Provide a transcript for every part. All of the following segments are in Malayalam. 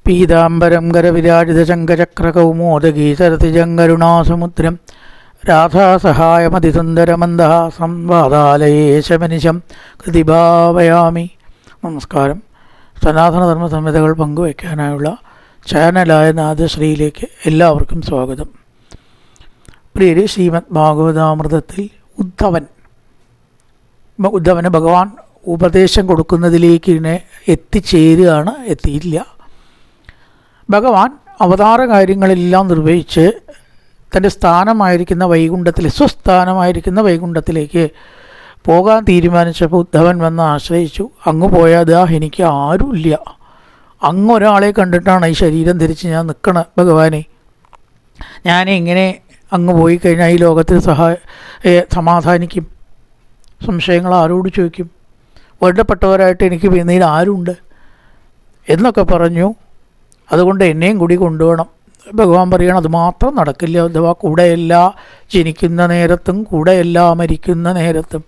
പീതാംബരം കരവിരാജിതശങ്കചക്രകൗമോദഗീസരതിജങ്കരുണാസമുദ്രം രാധാസഹായമതിസുന്ദരമന്ദഹാസം വാതാലയേശമനിശം കൃതിഭാവയാമി. നമസ്കാരം. സനാതനധർമ്മ സംഹിതകൾ പങ്കുവയ്ക്കാനായുള്ള ചാനലായ നാദശ്രീയിലേക്ക് എല്ലാവർക്കും സ്വാഗതം. പ്രിയരെ, ശ്രീമദ് ഭാഗവതാമൃതത്തിൽ ഉദ്ധവന് ഭഗവാൻ ഉപദേശം കൊടുക്കുന്നതിലേക്ക് ഇതിനെ എത്തിച്ചേരുകയാണ്. എത്തിയില്ല. ഭഗവാൻ അവതാര കാര്യങ്ങളെല്ലാം നിർവഹിച്ച് തൻ്റെ സ്ഥാനമായിരിക്കുന്ന സ്വസ്ഥാനമായിരിക്കുന്ന വൈകുണ്ഠത്തിലേക്ക് പോകാൻ തീരുമാനിച്ചപ്പോൾ ഉദ്ധവൻ വന്ന് ആശ്രയിച്ചു. അങ്ങ് പോയാൽ എനിക്ക് ആരുമില്ല, അങ്ങ് ഒരാളെ കണ്ടിട്ടാണ് ഈ ശരീരം ധരിച്ച് ഞാൻ നിൽക്കണത്. ഭഗവാനെ, ഞാനെങ്ങനെ അങ്ങ് പോയി കഴിഞ്ഞാൽ ഈ ലോകത്തിൽ സമാധാനിക്കും? സംശയങ്ങൾ ആരോട് ചോദിക്കും? വേണ്ടപ്പെട്ടവരായിട്ട് എനിക്ക് പിന്നീട് ആരുണ്ട് എന്നൊക്കെ പറഞ്ഞു. അതുകൊണ്ട് എന്നെയും കൂടി കൊണ്ടുപോകണം. ഭഗവാൻ പറയണം, അത് മാത്രം നടക്കില്ല അഥവാ കൂടെയല്ല ജനിക്കുന്ന നേരത്തും കൂടെയല്ല മരിക്കുന്ന നേരത്തും.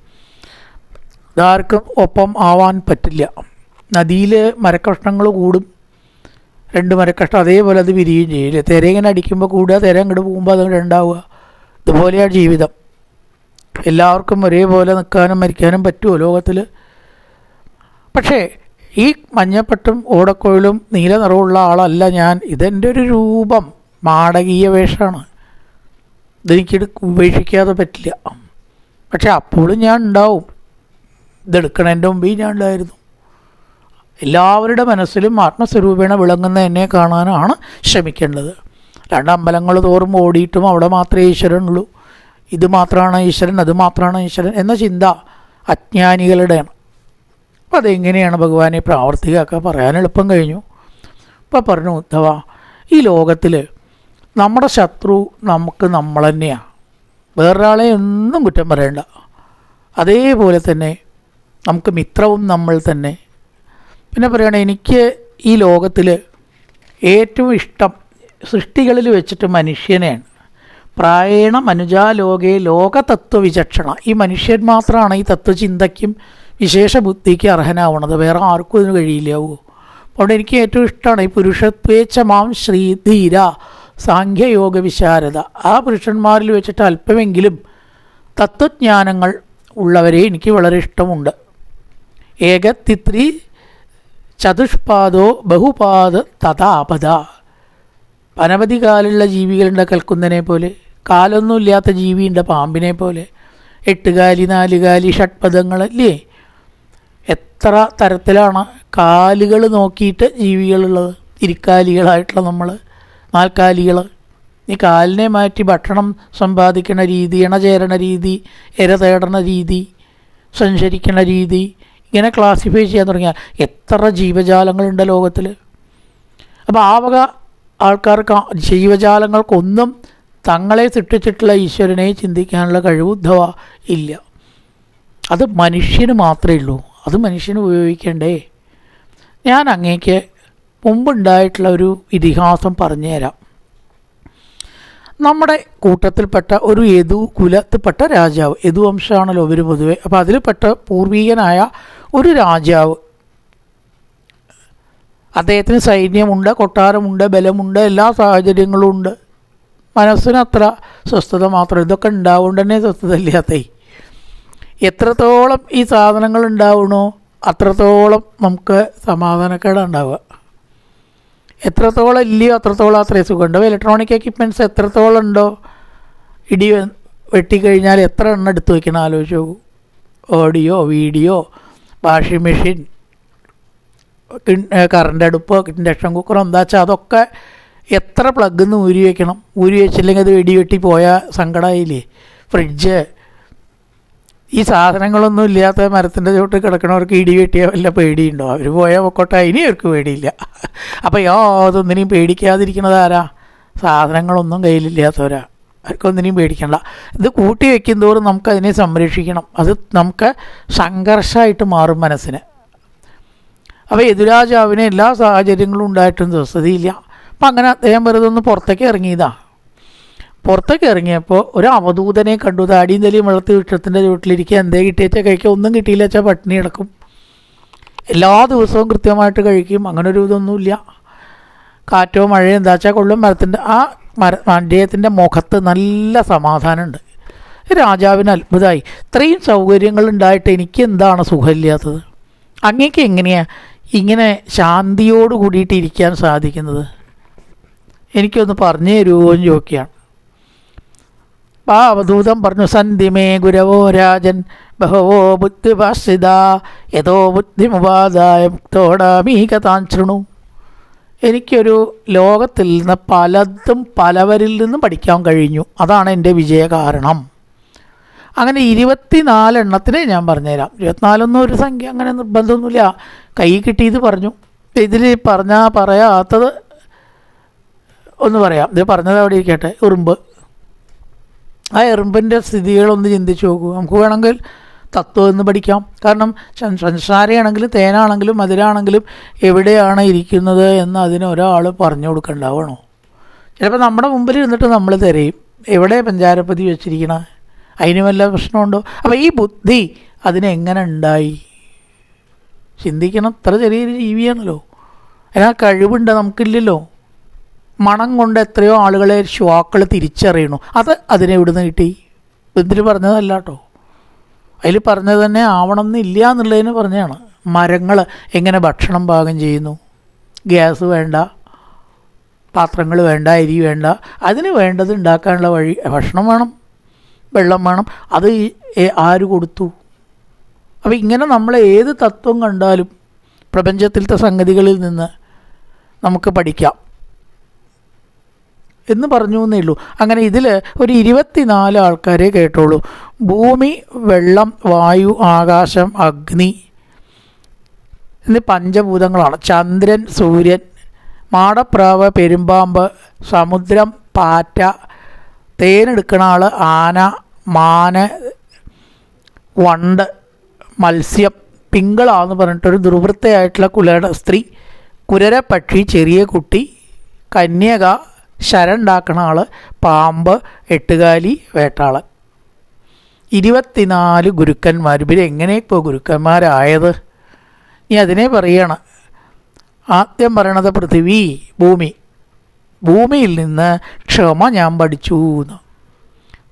ഇതാർക്കും ഒപ്പം ആവാൻ പറ്റില്ല. നദിയിൽ മരക്കഷ്ണങ്ങൾ കൂടും, 2 മരക്കഷ്ണം അതേപോലെ അത് വിരിയുകയും ചെയ്യില്ല. തിര ഇങ്ങനെ അടിക്കുമ്പോൾ കൂടുക, തിര അങ്ങോട്ട് പോകുമ്പോൾ അത് ഉണ്ടാവുക. ഇതുപോലെയാണ് ജീവിതം. എല്ലാവർക്കും ഒരേപോലെ നിൽക്കാനും മരിക്കാനും പറ്റുമോ ലോകത്തിൽ? പക്ഷേ ഈ മഞ്ഞപ്പട്ടും ഓടക്കോയിലും നീല നിറമുള്ള ആളല്ല ഞാൻ. ഇതെൻ്റെ ഒരു രൂപം, നാടകീയ വേഷമാണ്. ഇതെനിക്ക് ഉപേക്ഷിക്കാതെ പറ്റില്ല. പക്ഷെ അപ്പോഴും ഞാൻ ഉണ്ടാവും. ഇതെടുക്കണതിൻ്റെ മുമ്പേ ഞാൻ ഉണ്ടായിരുന്നു. എല്ലാവരുടെ മനസ്സിലും ആത്മസ്വരൂപേണ വിളങ്ങുന്ന എന്നെ കാണാനാണ് ശ്രമിക്കേണ്ടത്. 2 അമ്പലങ്ങൾ തോറും ഓടിയിട്ടും അവിടെ മാത്രമേ ഈശ്വരനുള്ളൂ, ഇത് മാത്രമാണ് ഈശ്വരൻ, അത് മാത്രമാണ് ഈശ്വരൻ എന്ന ചിന്ത അജ്ഞാനികളുടെയാണ്. അപ്പോൾ അതെങ്ങനെയാണ് ഭഗവാനെ പ്രാവർത്തികമാക്കുക? പറയാൻ എളുപ്പം കഴിഞ്ഞു. ഇപ്പോൾ പറഞ്ഞു, ഉദ്ധവ, ഈ ലോകത്തിൽ നമ്മുടെ ശത്രു നമ്മൾ തന്നെയാണ്. വേറൊരാളെ ഒന്നും കുറ്റം പറയണ്ട. അതേപോലെ തന്നെ നമുക്ക് മിത്രവും നമ്മൾ തന്നെ. പിന്നെ പറയണേ, എനിക്ക് ഈ ലോകത്തിൽ ഏറ്റവും ഇഷ്ടം സൃഷ്ടികളിൽ വെച്ചിട്ട് മനുഷ്യനെയാണ്. പ്രായേണ മനുജാലോകേ ലോകതത്വവിചക്ഷണ. ഈ മനുഷ്യൻ മാത്രമാണ് ഈ തത്വചിന്തയ്ക്കും വിശേഷ ബുദ്ധിക്ക് അർഹനാവുന്നത്. വേറെ ആർക്കും ഇതിന് കഴിയില്ലാവോ? അതുകൊണ്ട് എനിക്ക് ഏറ്റവും ഇഷ്ടമാണ് ഈ പുരുഷത്വേച്ഛ മാം ശ്രീധീര സാഖ്യയോഗ വിശാരദ. ആ പുരുഷന്മാരിൽ വെച്ചിട്ട് അല്പമെങ്കിലും തത്വജ്ഞാനങ്ങൾ ഉള്ളവരെ എനിക്ക് വളരെ ഇഷ്ടമുണ്ട്. ഏകത്തിത്രി ചതുഷ്പാദോ ബഹുപാദ തഥാപദ. അനവധി കാലുള്ള ജീവികളുണ്ട്, കൽക്കുന്നതിനെ പോലെ. കാലൊന്നുമില്ലാത്ത ജീവിയുണ്ട്, പാമ്പിനെ പോലെ. 8 കാലി, 4 കാലി, ഷഡ്പദങ്ങളല്ലേ? എത്ര തരത്തിലാണ് കാലുകൾ നോക്കിയിട്ട് ജീവികളുള്ളത്. ഇരിക്കാലികളായിട്ടുള്ള നമ്മൾ, 4 കാലികൾ. ഈ കാലിനെ മാറ്റി ഭക്ഷണം സമ്പാദിക്കുന്ന രീതി, ഇണചേരണ രീതി, ഇര തേടണ രീതി, സഞ്ചരിക്കുന്ന രീതി, ഇങ്ങനെ ക്ലാസിഫൈ ചെയ്യാൻ തുടങ്ങിയാൽ എത്ര ജീവജാലങ്ങളുണ്ട് ലോകത്തിൽ. അപ്പോൾ ആ വക ആൾക്കാർക്ക്, ജീവജാലങ്ങൾക്കൊന്നും തങ്ങളെ സൃഷ്ടിച്ചിട്ടുള്ള ഈശ്വരനെ ചിന്തിക്കാനുള്ള കഴിവ് ഉദ്ധവ ഇല്ല. അത് മനുഷ്യന് മാത്രമേ ഉള്ളൂ. അത് മനുഷ്യന് ഉപയോഗിക്കണ്ടേ? ഞാൻ അങ്ങേക്ക് മുമ്പുണ്ടായിട്ടുള്ള ഒരു ഇതിഹാസം പറഞ്ഞു തരാം. നമ്മുടെ കൂട്ടത്തിൽപ്പെട്ട ഒരു യദു കുലത്തിൽപ്പെട്ട രാജാവ്, യദു വംശമാണല്ലോ ഇവർ പൊതുവെ. അപ്പോൾ അതിൽപ്പെട്ട പൂർവീകനായ ഒരു രാജാവ്, അദ്ദേഹത്തിന് സൈന്യമുണ്ട്, കൊട്ടാരമുണ്ട്, ബലമുണ്ട്, എല്ലാ സാഹചര്യങ്ങളും ഉണ്ട്. മനസ്സിനത്ര സ്വസ്ഥത മാത്രം. ഇതൊക്കെ ഉണ്ടാവുകൊണ്ട് തന്നെ സ്വസ്ഥത ഇല്ലാത്തേ. എത്രത്തോളം ഈ സാധനങ്ങൾ ഉണ്ടാവണോ അത്രത്തോളം നമുക്ക് സമാധാനക്കേടുണ്ടാവുക. എത്രത്തോളം ഇല്ലയോ അത്രത്തോളം അത്രയും സുഖമുണ്ടാവും. ഇലക്ട്രോണിക് എക്യുപ്മെൻറ്റ്സ് എത്രത്തോളം ഉണ്ടോ, ഇടി വെട്ടിക്കഴിഞ്ഞാൽ എത്ര എണ്ണം എടുത്ത് വയ്ക്കണം ആലോചിച്ച് നോക്കൂ. Audio, video, washing machine, current അടുപ്പ്, ഇൻഡക്ഷൻ കുക്കർ, എന്താ വെച്ചാൽ അതൊക്കെ എത്ര പ്ലഗിന്ന് ഊരി വയ്ക്കണം. ഊരി വെച്ചില്ലെങ്കിൽ അത് വെടി പോയാൽ സങ്കടമായില്ലേ. ഫ്രിഡ്ജ്, ഈ സാധനങ്ങളൊന്നും ഇല്ലാത്ത മരത്തിൻ്റെ ചുവട്ട് കിടക്കണവർക്ക് ഇടി വെട്ടിയാൽ വല്ല പേടിയുണ്ടോ? അവർ പോയാൽ പൊക്കോട്ടെ, ഇനി അവർക്ക് പേടിയില്ല. അപ്പോൾ യാതൊന്നിനെയും പേടിക്കാതിരിക്കുന്നത് ആരാ? സാധനങ്ങളൊന്നും കയ്യിലില്ലാത്തവരാ. അവർക്കൊന്നിനെയും പേടിക്കണ്ട. ഇത് കൂട്ടി വയ്ക്കും തോറും നമുക്കതിനെ സംരക്ഷിക്കണം. അത് നമുക്ക് സംഘർഷമായിട്ട് മാറും മനസ്സിന്. അപ്പോൾ എതിരാജാവിന് എല്ലാ സാഹചര്യങ്ങളും ഉണ്ടായിട്ടും സ്വസ്ഥതയില്ല. അപ്പം അങ്ങനെ അദ്ദേഹം വെറുതെ ഒന്ന് പുറത്തേക്ക് ഇറങ്ങിയതാണ്. പുറത്തേക്ക് ഇറങ്ങിയപ്പോൾ ഒരു അവധൂതനെ കണ്ടു. താടിയും തലിയും വളർത്തി വൃക്ഷത്തിൻ്റെ ചുവട്ടിലിരിക്കുക. എന്തേ കിട്ടിയേച്ചാൽ കഴിക്കുക, ഒന്നും കിട്ടിയില്ല വെച്ചാൽ പട്ടിണി കിടക്കും. എല്ലാ ദിവസവും കൃത്യമായിട്ട് കഴിക്കും. അങ്ങനെ ഒരു ഇതൊന്നുമില്ല. കാറ്റോ മഴയോ എന്താ വെച്ചാൽ കൊള്ളും. അദ്ദേഹത്തിൻ്റെ മുഖത്ത് നല്ല സമാധാനമുണ്ട്. രാജാവിന് അത്ഭുതമായി. ഇത്രയും സൗകര്യങ്ങളുണ്ടായിട്ട് എനിക്ക് എന്താണ് സുഖമില്ലാത്തത്? അങ്ങേക്ക് എങ്ങനെയാണ് ഇങ്ങനെ ശാന്തിയോട് കൂടിയിട്ട് ഇരിക്കാൻ സാധിക്കുന്നത്? എനിക്കൊന്ന് പറഞ്ഞു തരുമോ എന്ന് ചോദിക്കുകയാണ്. ആ അവധൂതം പറഞ്ഞു, സന്ധിമേ ഗുരവോ രാജൻ ബഹവോ ബുദ്ധിഭാഷിത യഥോ ബുദ്ധിമുപാദായ മുക്തോടാമീകതാൻ ശൃണു. എനിക്കൊരു ലോകത്തിൽ നിന്ന് പലതും പലവരിൽ നിന്നും പഠിക്കാൻ കഴിഞ്ഞു. അതാണ് എൻ്റെ വിജയകാരണം. അങ്ങനെ 24 എണ്ണത്തിന് ഞാൻ പറഞ്ഞുതരാം. 24 ഒരു സംഖ്യ അങ്ങനെ നിർബന്ധമൊന്നുമില്ല. കൈ കിട്ടിയത് പറഞ്ഞു. ഇതിൽ പറയാത്തത് ഒന്ന് പറയാം. ഇത് പറഞ്ഞത് അവിടെ ഇരിക്കട്ടെ. എറുമ്പ്. ആ എറുമ്പിൻ്റെ സ്ഥിതികളൊന്ന് ചിന്തിച്ച് നോക്കൂ. നമുക്ക് വേണമെങ്കിൽ തത്വം എന്ന് പഠിക്കാം. കാരണം സംസാരയാണെങ്കിലും തേനാണെങ്കിലും മധുരാണെങ്കിലും എവിടെയാണ് ഇരിക്കുന്നത് എന്ന് അതിന് ഒരാൾ പറഞ്ഞു കൊടുക്കണ്ടാവണോ? ചിലപ്പോൾ നമ്മുടെ മുമ്പിൽ ഇരുന്നിട്ട് നമ്മൾ തിരയും, എവിടെ പഞ്ചാരപ്പതി വെച്ചിരിക്കണ, അതിന് വല്ല പ്രശ്നമുണ്ടോ? അപ്പോൾ ഈ ബുദ്ധി അതിനെങ്ങനെ ഉണ്ടായി? ചിന്തിക്കണം. ഇത്ര ചെറിയൊരു ജീവിയാണല്ലോ, അതിനാ കഴിവുണ്ട്, നമുക്കില്ലല്ലോ. മണം കൊണ്ട് എത്രയോ ആളുകളെ ശ്വാക്കൾ തിരിച്ചറിയണു. അതിനെ ഇവിടുന്ന് കിട്ടി? എന്തിന് പറഞ്ഞതല്ല കേട്ടോ, അതിൽ പറഞ്ഞത് തന്നെ ആവണം എന്നില്ല എന്നുള്ളതിന് പറഞ്ഞതാണ്. മരങ്ങൾ എങ്ങനെ ഭക്ഷണം പാകം ചെയ്യുന്നു? ഗ്യാസ് വേണ്ട, പാത്രങ്ങൾ വേണ്ട, അരി വേണ്ട, അതിന് വേണ്ടത് ഉണ്ടാക്കാനുള്ള വഴി ഭക്ഷണം വേണം, വെള്ളം വേണം. അത് ആര് കൊടുത്തു? അപ്പോൾ ഇങ്ങനെ നമ്മൾ ഏത് തത്വം കണ്ടാലും പ്രപഞ്ചത്തിലത്തെ സംഗതികളിൽ നിന്ന് നമുക്ക് പഠിക്കാം എന്ന് പറഞ്ഞു എന്നേ ഉള്ളൂ. അങ്ങനെ ഇതിൽ ഒരു 24 ആൾക്കാരെ കേട്ടോളൂ. ഭൂമി, വെള്ളം, വായു, ആകാശം, അഗ്നി എന്നീ പഞ്ചഭൂതങ്ങളാണ്. ചന്ദ്രൻ, സൂര്യൻ, മാടപ്രാവ്, പെരുമ്പാമ്പ്, സമുദ്രം, പാറ്റ, തേനെടുക്കണ ആൾ, ആന, മാന്, വണ്ട്, മത്സ്യം, പിങ്കളാന്ന് പറഞ്ഞിട്ടൊരു ദുർവൃത്തയായിട്ടുള്ള കുലയുടെ സ്ത്രീ, കുരര പക്ഷി, ചെറിയ കുട്ടി, കന്യക, ശരണ്ടാക്കണ ആൾ, പാമ്പ്, എട്ടുകാലി, വേട്ടാളൻ. 24 ഗുരുക്കന്മാർ. ഇവരെങ്ങനെ ഇപ്പോൾ ഗുരുക്കന്മാരായത്? ഇനി അതിനെ പറയണം. ആദ്യം പറയണത് പൃഥിവി, ഭൂമി. ഭൂമിയിൽ നിന്ന് ക്ഷമ ഞാൻ പഠിച്ചു എന്ന്.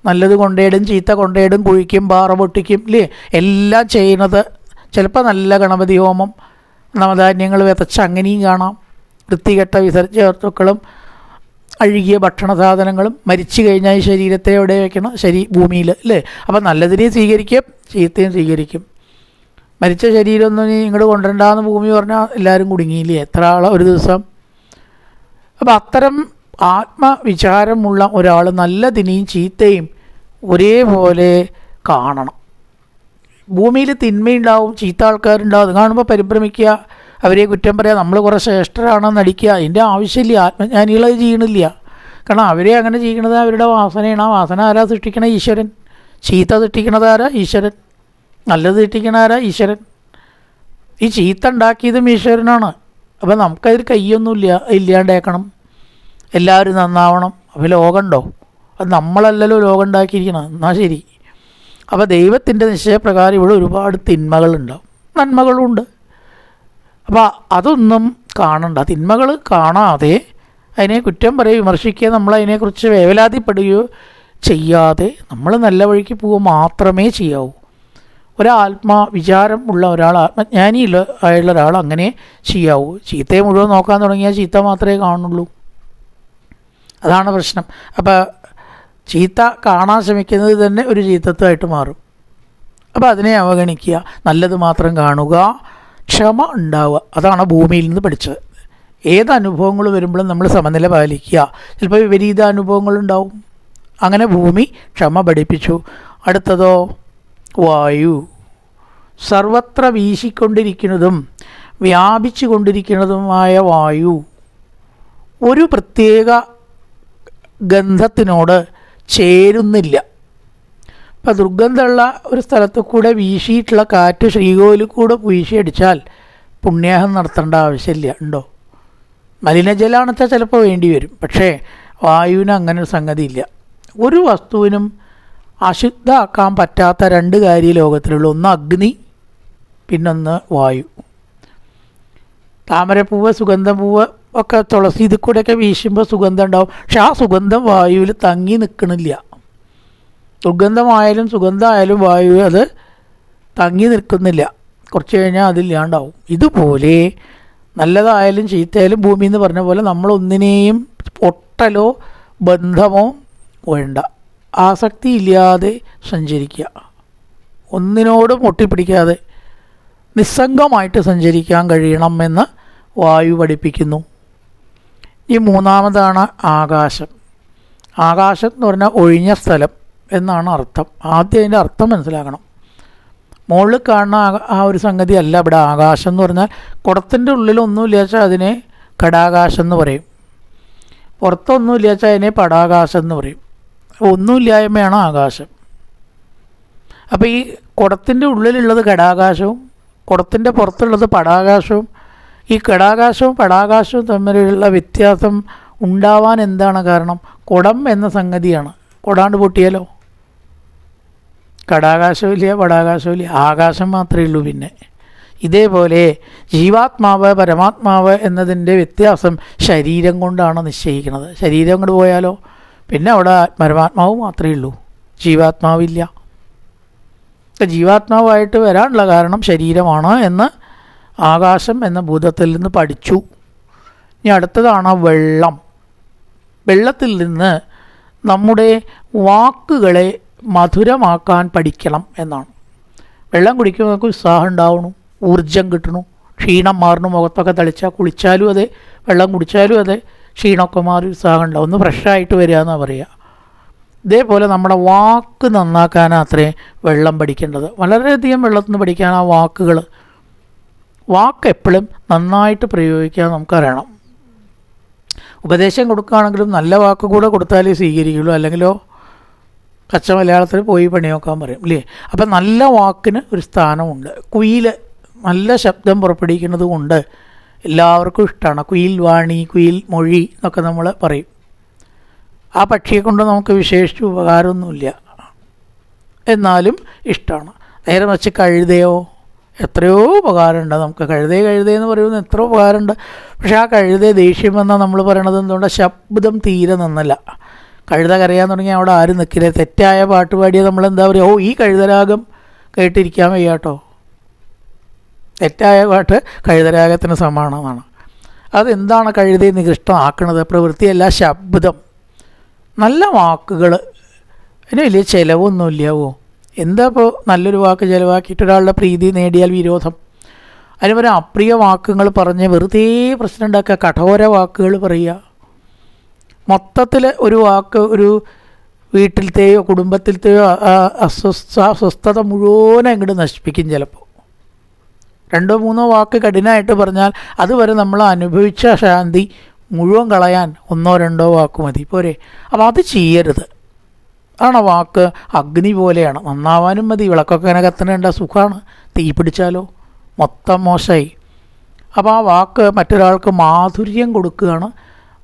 നല്ലത് കൊണ്ടേടും ചീത്ത കൊണ്ടേടും, കുഴിക്കും പാറ പൊട്ടിക്കും, ഇല്ലേ, എല്ലാം ചെയ്യുന്നത്. ചിലപ്പോൾ നല്ല ഗണപതി ഹോമം, നവധാന്യങ്ങൾ വിതച്ച് അങ്ങനെയും കാണാം. വൃത്തികെട്ട വിസർജ്യ അഴുകിയ ഭക്ഷണ സാധനങ്ങളും. മരിച്ചു കഴിഞ്ഞാൽ ഈ ശരീരത്തെ എവിടെ വയ്ക്കണം? ഭൂമിയിൽ, അല്ലേ? അപ്പം നല്ലതിനെയും സ്വീകരിക്കും, ചീത്തയും സ്വീകരിക്കും. മരിച്ച ശരീരമൊന്നും ഇങ്ങോട്ട് കൊണ്ടുവരണ്ടാന്ന് ഭൂമി പറഞ്ഞാൽ എല്ലാവരും കുടുങ്ങിയില്ലേ? എത്ര ആളെ ഒരു ദിവസം. അപ്പം അത്തരം ആത്മവിചാരമുള്ള ഒരാൾ നല്ലതിനെയും ചീത്തയും ഒരേപോലെ കാണണം. ഭൂമിയിൽ തിന്മയുണ്ടാവും, ചീത്ത ആൾക്കാരുണ്ടാവും. അത് കാണുമ്പോൾ പരിഭ്രമിക്കുക, അവരെ കുറ്റം പറയുക, നമ്മൾ കുറേ ശ്രേഷ്ഠരാണെന്ന് നടിക്കുക. അതിൻ്റെ ആവശ്യമില്ല. ആത്മജ്ഞാനികളത് ചെയ്യണില്ല. കാരണം അവരെ അങ്ങനെ ചെയ്യണത് അവരുടെ വാസനയാണ്. ആ വാസന ആരാ സൃഷ്ടിക്കണ? ഈശ്വരൻ. ചീത്ത സൃഷ്ടിക്കണത് ആരാ? ഈശ്വരൻ. നല്ലത് സൃഷ്ടിക്കണ ആരാ? ഈശ്വരൻ. ഈ ചീത്ത ഉണ്ടാക്കിയതും ഈശ്വരനാണ്. അപ്പം നമുക്കതിൽ കയ്യൊന്നുമില്ല, ഇല്ലാണ്ടേക്കണം. എല്ലാവരും നന്നാവണം. അപ്പോൾ ലോകമുണ്ടോ? അത് നമ്മളല്ലല്ലോ ലോകം ഉണ്ടാക്കിയിരിക്കണം. എന്നാൽ ശരി. അപ്പോൾ ദൈവത്തിൻ്റെ നിശ്ചയപ്രകാരം ഇവിടെ ഒരുപാട് തിന്മകളുണ്ടാവും, നന്മകളുണ്ട്. അപ്പോൾ അതൊന്നും കാണണ്ട. തിന്മകൾ കാണാതെ അതിനെ കുറ്റം പറയുകയോ വിമർശിക്കുകയോ നമ്മളതിനെക്കുറിച്ച് വേവലാതിപ്പെടുകയോ ചെയ്യാതെ നമ്മൾ നല്ല വഴിക്ക് പോവുക മാത്രമേ ചെയ്യാവൂ. വിചാരം ഉള്ള ഒരാൾ, ആയുള്ള ഒരാൾ അങ്ങനെ ചെയ്യാവൂ. ചീത്തയെ മുഴുവൻ നോക്കാൻ തുടങ്ങിയാൽ ചീത്ത മാത്രമേ കാണുള്ളൂ. അതാണ് പ്രശ്നം. അപ്പോൾ ചീത്ത കാണാൻ ശ്രമിക്കുന്നത് തന്നെ ഒരു ചീത്തത്വമായിട്ട് മാറും. അപ്പോൾ അതിനെ അവഗണിക്കുക, നല്ലത് മാത്രം കാണുക, ക്ഷമ ഉണ്ടാവുക. അതാണ് ഭൂമിയിൽ നിന്ന് പഠിച്ചത്. ഏത് അനുഭവങ്ങൾ വരുമ്പോഴും നമ്മൾ സമനില പാലിക്കുക. ചിലപ്പോൾ വിപരീത അനുഭവങ്ങളുണ്ടാവും. അങ്ങനെ ഭൂമി ക്ഷമ പഠിപ്പിച്ചു. അടുത്തതോ വായു. സർവത്ര വീശിക്കൊണ്ടിരിക്കുന്നതും വ്യാപിച്ചു കൊണ്ടിരിക്കുന്നതുമായ വായു ഒരു പ്രത്യേക ഗന്ധത്തിനോട് ചേരുന്നില്ല. ഇപ്പം ദുർഗന്ധമുള്ള ഒരു സ്ഥലത്ത് കൂടെ വീശിയിട്ടുള്ള കാറ്റ് ശ്രീകോവിലിൽ കൂടെ വീശിയടിച്ചാൽ പുണ്യാഹം നടത്തേണ്ട ആവശ്യമില്ല. ഉണ്ടോ? മലിനജലമാണെന്ന് വെച്ചാൽ ചിലപ്പോൾ വേണ്ടി വരും. പക്ഷേ വായുവിന് അങ്ങനെ ഒരു സംഗതിയില്ല. ഒരു വസ്തുവിനും അശുദ്ധമാക്കാൻ പറ്റാത്ത 2 കാര്യം ലോകത്തിലുള്ളൂ. ഒന്ന് അഗ്നി, പിന്നൊന്ന് വായു. താമരപ്പൂവ്, സുഗന്ധപൂവ്, ഒക്കെ തുളസി ഇതിൽ കൂടെയൊക്കെ വീശുമ്പോൾ സുഗന്ധം ഉണ്ടാവും. പക്ഷെ ആ സുഗന്ധം വായുവിൽ തങ്ങി നിൽക്കണില്ല. ദുർഗന്ധമായാലും സുഗന്ധമായാലും വായു അത് തങ്ങി നിൽക്കുന്നില്ല. കുറച്ച് കഴിഞ്ഞാൽ അതില്ലാണ്ടാവും. ഇതുപോലെ നല്ലതായാലും ചീത്തയായാലും ഭൂമി എന്ന് പറഞ്ഞ പോലെ നമ്മളൊന്നിനെയും ഒട്ടലോ ബന്ധമോ വേണ്ട. ആസക്തി ഇല്ലാതെ സഞ്ചരിക്കുക, ഒന്നിനോടും ഒട്ടിപ്പിടിക്കാതെ നിസ്സംഗമായിട്ട് സഞ്ചരിക്കാൻ കഴിയണം എന്ന് വായു പഠിപ്പിക്കുന്നു. ഈ മൂന്നാമതാണ് ആകാശം. ആകാശം എന്ന് പറഞ്ഞാൽ ഒഴിഞ്ഞ സ്ഥലം എന്നാണ് അർത്ഥം. ആദ്യം അതിൻ്റെ അർത്ഥം മനസ്സിലാക്കണം. മുകളിൽ കാണുന്ന ആ ഒരു സംഗതി അല്ല ഇവിടെ ആകാശം എന്ന് പറഞ്ഞാൽ. കുടത്തിൻ്റെ ഉള്ളിലൊന്നുമില്ല വെച്ചാൽ അതിനെ ഘടാകാശം എന്ന് പറയും. പുറത്തൊന്നുമില്ല വെച്ചാൽ അതിനെ പടാകാശം എന്ന് പറയും. ഒന്നുമില്ലായ്മയാണ് ആകാശം. അപ്പോൾ ഈ കുടത്തിൻ്റെ ഉള്ളിലുള്ളത് ഘടാകാശവും കുടത്തിൻ്റെ പുറത്തുള്ളത് പടാകാശവും. ഈ ഘടാകാശവും പടാകാശവും തമ്മിലുള്ള വ്യത്യാസം ഉണ്ടാവാൻ എന്താണ് കാരണം? കുടം എന്ന സംഗതിയാണ്. കുടാണ്ട് പൊട്ടിയാലോ? ഘടാകാശമില്ല, പടാകാശമില്ല, ആകാശം മാത്രമേ ഉള്ളൂ. പിന്നെ ഇതേപോലെ ജീവാത്മാവ് പരമാത്മാവ് എന്നതിൻ്റെ വ്യത്യാസം ശരീരം കൊണ്ടാണ് നിശ്ചയിക്കുന്നത്. ശരീരം കൊണ്ട് പോയാലോ പിന്നെ അവിടെ പരമാത്മാവ് മാത്രമേ ഉള്ളൂ, ജീവാത്മാവില്ല. ജീവാത്മാവായിട്ട് വരാനുള്ള കാരണം ശരീരമാണ് എന്ന് ആകാശം എന്ന ഭൂതത്തിൽ നിന്ന് പഠിച്ചു. ഇനി അടുത്തതാണ് വെള്ളം. വെള്ളത്തിൽ നിന്ന് നമ്മുടെ വാക്കുകളെ മധുരമാക്കാൻ പഠിക്കണം എന്നാണ്. വെള്ളം കുടിക്കുമ്പോൾ നമുക്ക് ഉത്സാഹം ഉണ്ടാവണു, ഊർജം കിട്ടണു, ക്ഷീണം മാറണു. മുഖത്തൊക്കെ തളിച്ചാൽ കുളിച്ചാലും അതെ, വെള്ളം കുടിച്ചാലും അതെ, ക്ഷീണമൊക്കെ മാറി ഉത്സാഹം ഉണ്ടാവും, ഒന്ന് ഫ്രഷായിട്ട് വരിക എന്നാണ് പറയുക. ഇതേപോലെ നമ്മുടെ വാക്ക് നന്നാക്കാനാണ് അത്രയും വെള്ളം പഠിക്കേണ്ടത്. വളരെയധികം വെള്ളത്തിൽ നിന്ന് പഠിക്കാൻ ആ വാക്കുകൾ. വാക്ക് എപ്പോഴും നന്നായിട്ട് പ്രയോഗിക്കാൻ നമുക്കറിയണം. ഉപദേശം കൊടുക്കുകയാണെങ്കിലും നല്ല വാക്ക് കൂടെ കൊടുത്താലേ സ്വീകരിക്കുള്ളൂ, അല്ലെങ്കിലോ കച്ച മലയാളത്തിൽ പോയി പണി നോക്കാൻ പറയും അല്ലേ. അപ്പം നല്ല വാക്കിന് ഒരു സ്ഥാനമുണ്ട്. കുയിൽ നല്ല ശബ്ദം പുറപ്പെടുവിക്കുന്നത് കൊണ്ട് എല്ലാവർക്കും ഇഷ്ടമാണ്. കുയിൽ വാണി, കുയിൽ മൊഴി എന്നൊക്കെ നമ്മൾ പറയും. ആ പക്ഷിയെ കൊണ്ട് നമുക്ക് വിശേഷിച്ച് ഉപകാരമൊന്നുമില്ല, എന്നാലും ഇഷ്ടമാണ്. നേരെ വെച്ച് കഴുതയോ എത്രയോ ഉപകാരമുണ്ട് നമുക്ക്. കഴുതയെന്ന് പറയുന്നത് എത്ര ഉപകാരമുണ്ട്. പക്ഷേ ആ കഴുത ദേഷ്യം വന്നാൽ നമ്മൾ പറയണത് എന്തുകൊണ്ടാണ്? ശബ്ദം തീരെ നന്നല്ല. കഴുത കരയാൻ തുടങ്ങി അവിടെ ആരും നിൽക്കില്ല. തെറ്റായ പാട്ട് പാടിയാൽ നമ്മളെന്താ പറയുക? ഓ, ഈ കഴുതരാഗം കേട്ടിരിക്കാൻ വയ്യാട്ടോ. തെറ്റായ പാട്ട് കഴുതരാഗത്തിന് സമാനമാണ്. അതെന്താണ് കഴുതയെ നികൃഷ്ടമാക്കണത്? പ്രവൃത്തിയല്ല, ശബ്ദം. നല്ല വാക്കുകൾ, അതിന് വലിയ ചിലവൊന്നുമില്ലാവോ? എന്താ ഇപ്പോൾ നല്ലൊരു വാക്ക് ചിലവാക്കിയിട്ട് ഒരാളുടെ പ്രീതി നേടിയാൽ വിരോധം? അതിന് പകരം അപ്രിയ വാക്കുകൾ പറഞ്ഞ് വെറുതെ പ്രശ്നം ഉണ്ടാക്കുക, കഠോര വാക്കുകൾ പറയുക. മൊത്തത്തിൽ ഒരു വാക്ക് ഒരു വീട്ടിലത്തെയോ കുടുംബത്തിലത്തെയോ അസ്വസ്ഥത മുഴുവൻ അങ്ങോട്ട് നശിപ്പിക്കും. ചിലപ്പോൾ 2-3 വാക്ക് കഠിനമായിട്ട് പറഞ്ഞാൽ അതുവരെ നമ്മൾ അനുഭവിച്ച ശാന്തി മുഴുവൻ കളയാൻ 1-2 വാക്ക് മതി, പോരെ? അപ്പോൾ അത് ചെയ്യരുത്. ആണ് വാക്ക് അഗ്നി പോലെയാണ്, നന്നാവാനും മതി. വിളക്കൊക്കെ ഇങ്ങനെ കത്തണേണ്ട സുഖമാണ്. തീ പിടിച്ചാലോ മൊത്തം മോശമായി. അപ്പോൾ ആ വാക്ക് മറ്റൊരാൾക്ക് മാധുര്യം കൊടുക്കുകയാണ്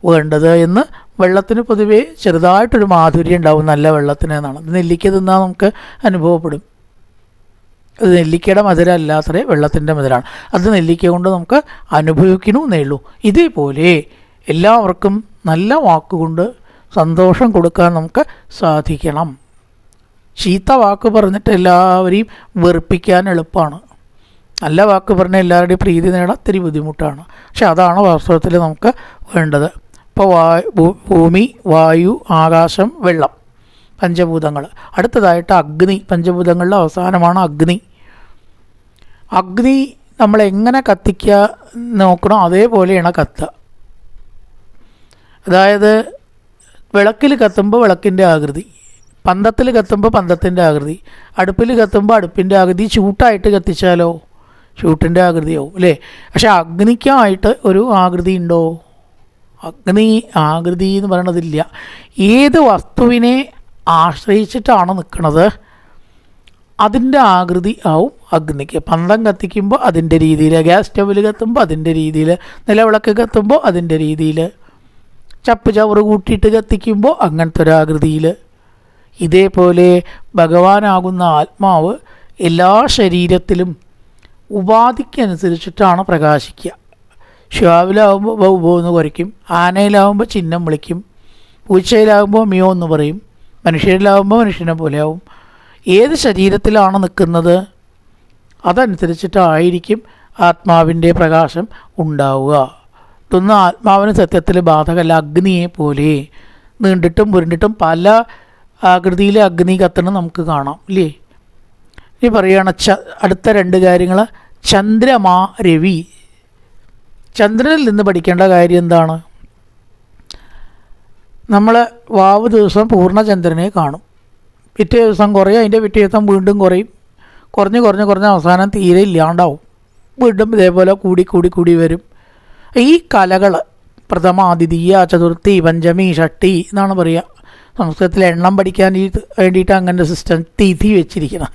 വേണ്ടത് എന്ന്. വെള്ളത്തിന് പൊതുവേ ചെറുതായിട്ടൊരു മാധുര്യം ഉണ്ടാവും നല്ല വെള്ളത്തിന് എന്നാണ്. ഇത് നെല്ലിക്ക തിന്നാൽ നമുക്ക് അനുഭവപ്പെടും. അത് നെല്ലിക്കയുടെ മധുരം അല്ലാത്തതേ വെള്ളത്തിൻ്റെ മധുരമാണ്. അത് നെല്ലിക്ക കൊണ്ട് നമുക്ക് അനുഭവിക്കണമെന്നേ ഉള്ളൂ. ഇതേപോലെ എല്ലാവർക്കും നല്ല വാക്കുകൊണ്ട് സന്തോഷം കൊടുക്കാൻ നമുക്ക് സാധിക്കണം. ചീത്ത വാക്ക് പറഞ്ഞിട്ട് എല്ലാവരെയും വെറുപ്പിക്കാൻ എളുപ്പമാണ്. നല്ല വാക്ക് പറഞ്ഞാൽ എല്ലാവരുടെയും പ്രീതി നേടാൻ ഒത്തിരി ബുദ്ധിമുട്ടാണ്. പക്ഷെ അതാണ് വാസ്തവത്തിൽ നമുക്ക് വേണ്ടത്. ഇപ്പോൾ ഭൂമി, വായു, ആകാശം, വെള്ളം, പഞ്ചഭൂതങ്ങൾ. അടുത്തതായിട്ട് അഗ്നി. പഞ്ചഭൂതങ്ങളുടെ അവസാനമാണ് അഗ്നി. അഗ്നി നമ്മളെങ്ങനെ കത്തിക്കുക നോക്കണം, അതേപോലെയാണ് കത്തുക. അതായത് വിളക്കിൽ കത്തുമ്പോൾ വിളക്കിൻ്റെ ആകൃതി, പന്തത്തിൽ കത്തുമ്പോൾ പന്തത്തിൻ്റെ ആകൃതി, അടുപ്പിൽ കത്തുമ്പോൾ അടുപ്പിൻ്റെ ആകൃതി. ചൂട്ടായിട്ട് കത്തിച്ചാലോ ചൂട്ടിൻ്റെ ആകൃതിയാവും അല്ലേ. പക്ഷെ അഗ്നിക്കായിട്ട് ഒരു ആകൃതി ഉണ്ടോ? അഗ്നി ആകൃതി എന്ന് പറയണതില്ല. ഏത് വസ്തുവിനെ ആശ്രയിച്ചിട്ടാണ് നിൽക്കുന്നത് അതിൻ്റെ ആകൃതി ആവും അഗ്നിക്ക്. പന്തം കത്തിക്കുമ്പോൾ അതിൻ്റെ രീതിയിൽ, ഗ്യാസ് സ്റ്റവിൽ കത്തുമ്പോൾ അതിൻ്റെ രീതിയിൽ, നിലവിളക്ക് കത്തുമ്പോൾ അതിൻ്റെ രീതിയിൽ, ചപ്പ് ചവറ് കൂട്ടിയിട്ട് കത്തിക്കുമ്പോൾ അങ്ങനത്തെ ഒരാകൃതിയിൽ. ഇതേപോലെ ഭഗവാനാകുന്ന ആത്മാവ് എല്ലാ ശരീരത്തിലും ഉപാധിക്കനുസരിച്ചിട്ടാണ് പ്രകാശിക്കുക. ശ്വാവിലാവുമ്പോൾ ബൗ ബൗ എന്ന് കുരയ്ക്കും, ആനയിലാവുമ്പോൾ ചിഹ്നം വിളിക്കും, പൂച്ചയിലാവുമ്പോൾ മിയോ എന്ന് പറയും, മനുഷ്യരിലാവുമ്പോൾ മനുഷ്യനെ പോലെയാവും. ഏത് ശരീരത്തിലാണ് നിൽക്കുന്നത് അതനുസരിച്ചിട്ടായിരിക്കും ആത്മാവിൻ്റെ പ്രകാശം ഉണ്ടാവുക. ഇതൊന്നും ആത്മാവിന് സത്യത്തിൽ ബാധകമല്ല. അഗ്നിയെ പോലെ നീണ്ടിട്ടും പുരണ്ടിട്ടും പല ആകൃതിയിലെ അഗ്നി കത്തണം നമുക്ക് കാണാം ഇല്ലേ. ഇനി പറയുകയാണ് അടുത്ത രണ്ട് കാര്യങ്ങൾ. ചന്ദ്രമാ രവി. ചന്ദ്രനിൽ നിന്ന് പഠിക്കേണ്ട കാര്യം എന്താണ്? നമ്മൾ വാവ് ദിവസം പൂർണ്ണചന്ദ്രനെ കാണും. പിറ്റേ ദിവസം കുറയും, അതിൻ്റെ പിറ്റേ ദിവസം വീണ്ടും കുറയും, കുറഞ്ഞ് അവസാനം തീരെ ഇല്ലാണ്ടാവും. വീണ്ടും ഇതേപോലെ കൂടി വരും. ഈ കലകൾ പ്രഥമ, ദ്വിതീയ, ചതുർത്ഥി, പഞ്ചമി, ഷഷ്ടി എന്നാണ് പറയുക. സംസ്കൃതത്തിൽ എണ്ണം പഠിക്കാൻ വേണ്ടിയിട്ട് അങ്ങനെ സിസ്റ്റം തിഥി വെച്ചിരിക്കണം.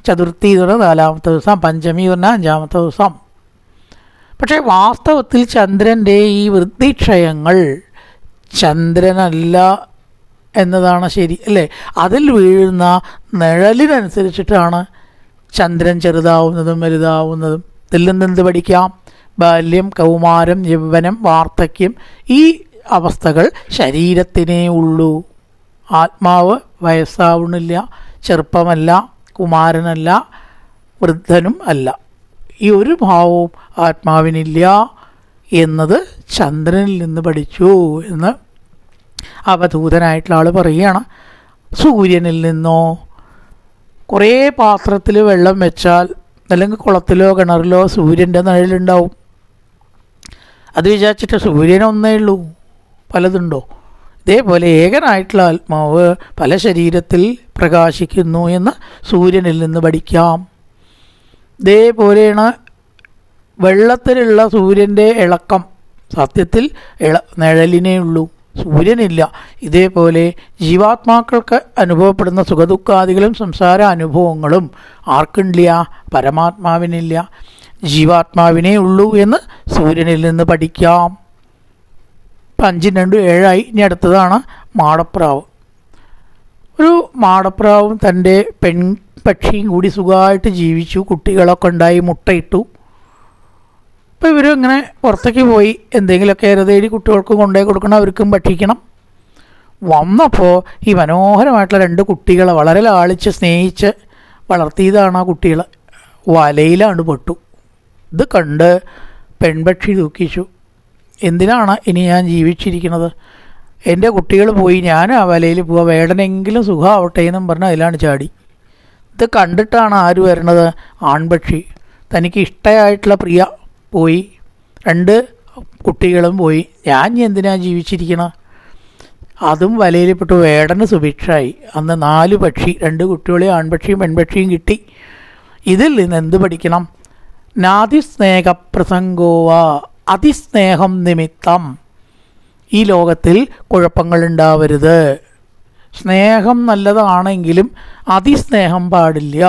ചതുർത്ഥി എന്ന് പറഞ്ഞാൽ 4-ാമത്തെ ദിവസം, പഞ്ചമി പറഞ്ഞാൽ 5-ാമത്തെ ദിവസം. പക്ഷേ വാസ്തവത്തിൽ ചന്ദ്രൻ്റെ ഈ വൃദ്ധിക്ഷയങ്ങൾ ചന്ദ്രനല്ല എന്നതാണ് ശരി അല്ലേ. അതിൽ വീഴുന്ന നിഴലിനനുസരിച്ചിട്ടാണ് ചന്ദ്രൻ ചെറുതാവുന്നതും വലുതാവുന്നതും. ഇതിൽ നിന്നെന്ത് പഠിക്കാം? ബാല്യം, കൗമാരം, യൗവനം, വാർദ്ധക്യം, ഈ അവസ്ഥകൾ ശരീരത്തിനേ ഉള്ളൂ. ആത്മാവ് വയസ്സാവണില്ല, ചെറുപ്പമല്ല, കുമാരനല്ല, വൃദ്ധനും അല്ല. ഈ ഒരു ഭാവവും ആത്മാവിനില്ല എന്നത് ചന്ദ്രനിൽ നിന്ന് പഠിച്ചു എന്ന് അവധൂതനായിട്ടുള്ള ആൾ പറയുകയാണ്. സൂര്യനിൽ നിന്നോ? കുറേ പാത്രത്തിൽ വെള്ളം വെച്ചാൽ അല്ലെങ്കിൽ കുളത്തിലോ കിണറിലോ സൂര്യൻ്റെ നിഴലുണ്ടാവും. അത് വിചാരിച്ചിട്ട് സൂര്യനൊന്നേ ഉള്ളൂ, പലതുണ്ടോ? ഇതേപോലെ ഏകനായിട്ടുള്ള ആത്മാവ് പല ശരീരത്തിൽ പ്രകാശിക്കുന്നു എന്ന് സൂര്യനിൽ നിന്ന് പഠിക്കാം. ഇതേപോലെയാണ് വെള്ളത്തിലുള്ള സൂര്യൻ്റെ ഇളക്കം. സത്യത്തിൽ നിഴലിനേ ഉള്ളൂ, സൂര്യനില്ല. ഇതേപോലെ ജീവാത്മാക്കൾക്ക് അനുഭവപ്പെടുന്ന സുഖദുഃഖാദികളും സംസാര അനുഭവങ്ങളും ആർക്കില്ല? പരമാത്മാവിനില്ല. ജീവാത്മാവിനേ ഉള്ളൂ എന്ന് സൂര്യനിൽ നിന്ന് പഠിക്കാം. 5-2 7 ഇനി അടുത്തതാണ് മാടപ്രാവ്. ഒരു മാടപ്രാവും തൻ്റെ പെൺപക്ഷിയും കൂടി സുഖമായിട്ട് ജീവിച്ചു. കുട്ടികളൊക്കെ ഉണ്ടായി, മുട്ടയിട്ടു. അപ്പോൾ ഇവരും ഇങ്ങനെ പുറത്തേക്ക് പോയി എന്തെങ്കിലുമൊക്കെ ഇരതേടി കുട്ടികൾക്ക് കൊണ്ടുപോയി കൊടുക്കണം, അവർക്കും ഭക്ഷിക്കണം. വന്നപ്പോൾ ഈ മനോഹരമായിട്ടുള്ള 2 കുട്ടികളെ വളരെ ലാളിച്ച് സ്നേഹിച്ച് വളർത്തിയതാണ് ആ കുട്ടികൾ. വലയിലാണ് പെട്ടു. ഇത് കണ്ട് പെൺപക്ഷി ദുഃഖിച്ചു. എന്തിനാണ് ഇനി ഞാൻ ജീവിച്ചിരിക്കുന്നത്? എൻ്റെ കുട്ടികൾ പോയി, ഞാൻ ആ വലയിൽ പോവുക, വേടനെങ്കിലും സുഖമാവട്ടെ എന്നും പറഞ്ഞ് അതിലാണ് ചാടി. ഇത് കണ്ടിട്ടാണ് ആര് വരണത്? ആൺപക്ഷി. തനിക്ക് ഇഷ്ടമായിട്ടുള്ള പ്രിയ പോയി, 2 കുട്ടികളും പോയി, ഞാൻ ഇനി എന്തിനാണ് ജീവിച്ചിരിക്കണം? അതും വലയിൽ പെട്ടു. വേടന് സുഭിക്ഷമായി. അന്ന് 4 പക്ഷി, 2 കുട്ടികളെയും ആൺപക്ഷിയും പെൺപക്ഷിയും കിട്ടി. ഇതിൽ നിന്ന് എന്ത് പഠിക്കണം? നാതിസ്നേഹപ്രസംഗോവ, അതിസ്നേഹം നിമിത്തം ഈ ലോകത്തിൽ കുഴപ്പങ്ങളുണ്ടാവരുത്. സ്നേഹം നല്ലതാണെങ്കിലും അതിസ്നേഹം പാടില്ല.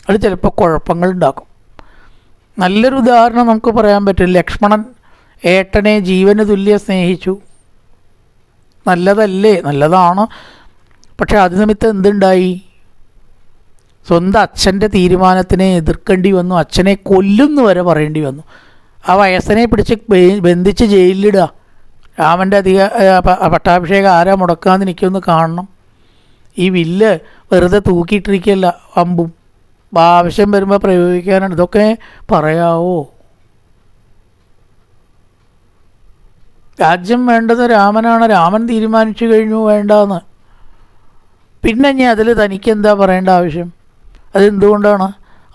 അത് ചിലപ്പോൾ കുഴപ്പങ്ങളുണ്ടാക്കും. നല്ലൊരു ഉദാഹരണം നമുക്ക് പറയാൻ പറ്റും. ലക്ഷ്മണൻ ഏട്ടനെ ജീവന് തുല്യം സ്നേഹിച്ചു. നല്ലതല്ലേ? നല്ലതാണ്. പക്ഷെ അത് നിമിത്തം എന്തുണ്ടായി? സ്വന്തം അച്ഛൻ്റെ തീരുമാനത്തിനെ എതിർക്കേണ്ടി വന്നു. അച്ഛനെ കൊല്ലുന്നു വരെ പറയേണ്ടി വന്നു. ആ വയസ്സനെ പിടിച്ച് ബന്ധിച്ച് ജയിലിലിടുക. രാമൻ്റെ പട്ടാഭിഷേകം ആരാ മുടക്കാന്ന് എനിക്കൊന്ന് കാണണം. ഈ വില്ല് വെറുതെ തൂക്കിയിട്ടിരിക്കുകയല്ല, അമ്പും ആവശ്യം വരുമ്പോൾ പ്രയോഗിക്കാനാണ്. ഇതൊക്കെ പറയാവോ? രാജ്യം വേണ്ടത് രാമനാണ്. രാമൻ തീരുമാനിച്ചു കഴിഞ്ഞു വേണ്ടാന്ന്. പിന്നെ ഇനി അതിൽ തനിക്കെന്താ പറയേണ്ട ആവശ്യം? അതെന്തുകൊണ്ടാണ്?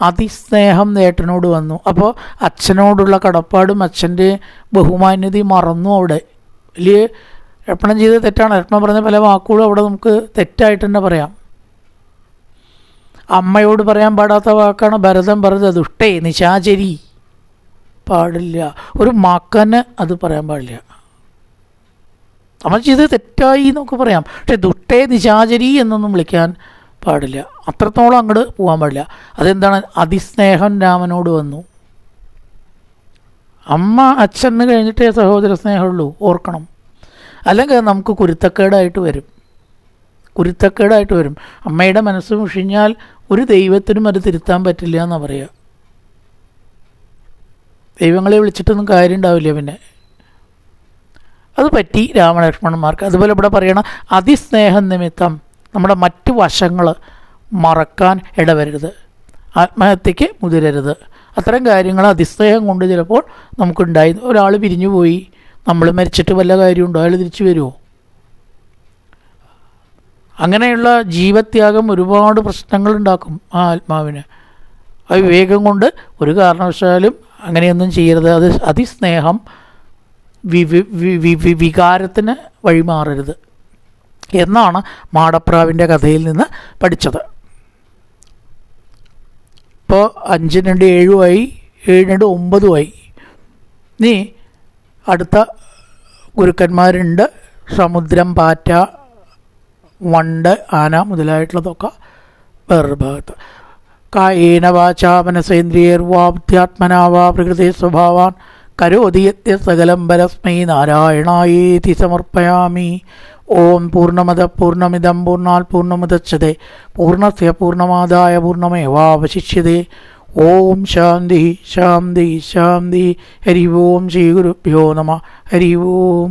അതിസ്നേഹം നേട്ടനോട് വന്നു. അപ്പോൾ അച്ഛനോടുള്ള കടപ്പാടും അച്ഛൻ്റെ ബഹുമാന്യതയും മറന്നു. അവിടെ വലിയ ലക്ഷ്മണൻ ചെയ്ത് തെറ്റാണ്. ലക്ഷ്മണൻ പറഞ്ഞ പല വാക്കുകളും അവിടെ നമുക്ക് തെറ്റായിട്ട് തന്നെ പറയാം. അമ്മയോട് പറയാൻ പാടാത്ത വാക്കാണ് ഭരതൻ പറഞ്ഞത്. ദുഷ്ടേ നിശാചരി പാടില്ല. ഒരു മകന് അത് പറയാൻ പാടില്ല. നമ്മൾ ചെയ്ത് തെറ്റായി എന്നൊക്കെ പറയാം. പക്ഷെ ദുഷ്ടേ നിശാചരി എന്നൊന്നും വിളിക്കാൻ പാടില്ല. അത്രത്തോളം അങ്ങോട്ട് പോകാൻ പാടില്ല. അതെന്താണ്? അതിസ്നേഹം രാമനോട് വന്നു. അമ്മ അച്ഛന് കഴിഞ്ഞിട്ടേ സഹോദര സ്നേഹമുള്ളൂ, ഓർക്കണം. അല്ലെങ്കിൽ നമുക്ക് കുരുത്തക്കേടായിട്ട് വരും. അമ്മയുടെ മനസ്സ് മുഷിഞ്ഞാൽ ഒരു ദൈവത്തിനും അത് തിരുത്താൻ പറ്റില്ല എന്നാണ് പറയുക. ദൈവങ്ങളെ വിളിച്ചിട്ടൊന്നും കാര്യം ഉണ്ടാവില്ല. പിന്നെ അത് പറ്റി രാമലക്ഷ്മണന്മാർക്ക്. അതുപോലെ ഇവിടെ പറയണം, അതിസ്നേഹം നിമിത്തം നമ്മുടെ മറ്റു വശങ്ങൾ മറക്കാൻ ഇടവരരുത്, ആത്മഹത്യക്ക് മുതിരരുത്. അത്തരം കാര്യങ്ങൾ അതിസ്നേഹം കൊണ്ട് ചിലപ്പോൾ നമുക്കുണ്ടായി. ഒരാൾ പിരിഞ്ഞു പോയി, നമ്മൾ മരിച്ചിട്ട് വല്ല കാര്യമുണ്ടോ? അയാൾ തിരിച്ചു വരുമോ? അങ്ങനെയുള്ള ജീവത്യാഗം ഒരുപാട് പ്രശ്നങ്ങളുണ്ടാക്കും ആ ആത്മാവിന്. ആ വിവേകം കൊണ്ട് ഒരു കാരണവശാലും അങ്ങനെയൊന്നും ചെയ്യരുത്. അത് അതിസ്നേഹം വികാരത്തിന് വഴിമാറരുത് എന്നാണ് മാടപ്രാവിൻ്റെ കഥയിൽ നിന്ന് പഠിച്ചത്. ഇപ്പോൾ 5 7 7 9 നീ അടുത്ത ഗുരുക്കന്മാരുണ്ട്. സമുദ്രം, പാറ്റ, വണ്ട്, ആന മുതലായിട്ടുള്ളതൊക്കെ വേറൊരു ഭാഗത്ത്. കായേന വാചാ മനസേന്ദ്രിയർവാ ബുദ്ധ്യാത്മനാ വാ പ്രകൃതി സ്വഭാവാൻ കരോതി യത്യ സകലം പരസ്മൈ നാരായണായേതി സമർപ്പയാമി. ഓം പൂർണ്ണമദ പൂർണ്ണമിദം പൂർണ്ണാത് പൂർണ്ണമുദച്യതേ പൂർണ്ണസ്യ പൂർണ്ണമാദായ പൂർണ്ണമേവാവശിഷ്യതേ. ഓം ശാന്തി ശാന്തി ശാന്തി. ഹരി ഓം ശ്രീ ഗുരുഭ്യോ നമഃ. ഹരി ഓം.